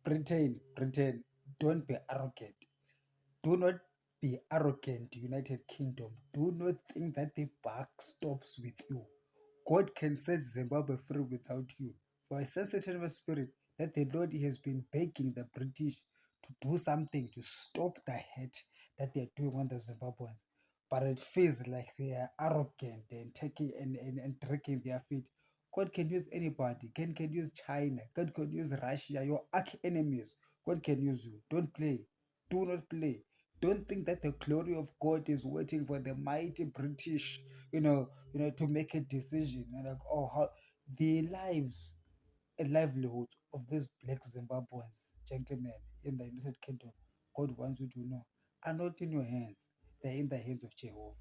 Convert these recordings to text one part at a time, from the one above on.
Britain, don't be arrogant. Do not be arrogant, United Kingdom. Do not think that the buck stops with you. God can set Zimbabwe free without you. For I sense it in my spirit that the Lord has been begging the British to do something to stop the hate that they're doing on the Zimbabweans. But it feels like they are arrogant and taking and dragging their feet. God can use anybody. God can use China. God can use Russia, your arch enemies. God can use you. Don't play. Do not play. Don't think that the glory of God is waiting for the mighty British, to make a decision. And like, oh, how the lives and livelihoods of these black Zimbabweans, gentlemen, in the United Kingdom, God wants you to know, are not in your hands. They're in the hands of Jehovah.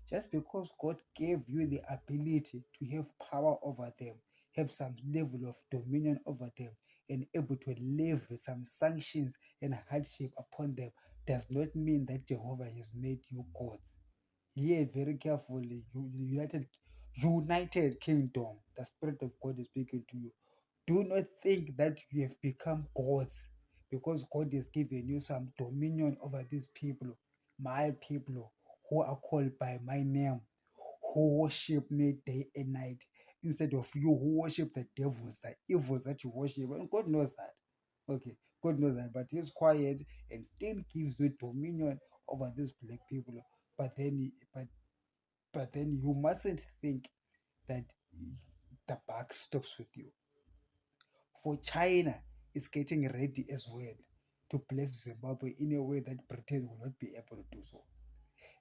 Just because God gave you the ability to have power over them, have some level of dominion over them, and able to live with some sanctions and hardship upon them, does not mean that Jehovah has made you gods. Hear very carefully, United Kingdom, the Spirit of God is speaking to you. Do not think that you have become gods because God has given you some dominion over these people, my people, who are called by my name, who worship me day and night, instead of you who worship the devils, the evils that you worship. And God knows that. Okay, God knows that, but He's quiet and still gives you dominion over these black people. But then you mustn't think that the buck stops with you. For China is getting ready as well to bless Zimbabwe in a way that Britain will not be able to do so.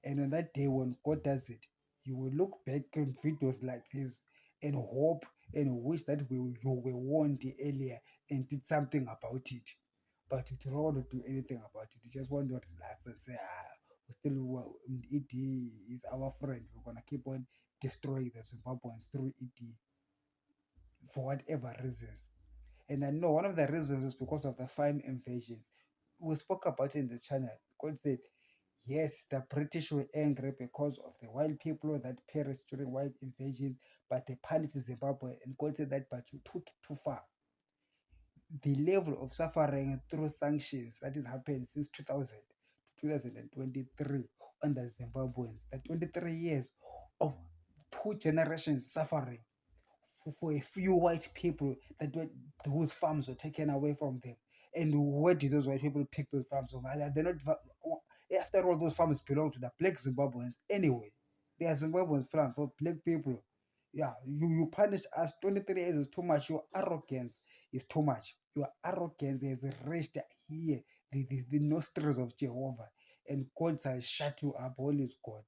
And on that day when God does it, you will look back on videos like this and hope and wish that you were warned earlier and did something about it. But you don't want to do anything about it. You just want to relax and say, we still, ED is our friend. We're going to keep on destroying the Zimbabweans through ED for whatever reasons. And I know one of the reasons is because of the farm invasions. We spoke about it in the channel. God said, yes, the British were angry because of the wild people that perished during wild invasions, but they punished Zimbabwe. And God said that, but you took it too far. The level of suffering through sanctions that has happened since 2000 to 2023 on the Zimbabweans, the 23 years of two generations suffering for a few white people whose farms were taken away from them. And where did those white people pick those farms from? They're not, after all, those farms belong to the black Zimbabweans anyway. They are Zimbabweans farms for black people. Yeah, you punished us. 23 years is too much. Your arrogance is too much. Your arrogance has reached here, the nostrils of Jehovah. And God shall shut you up. All is God.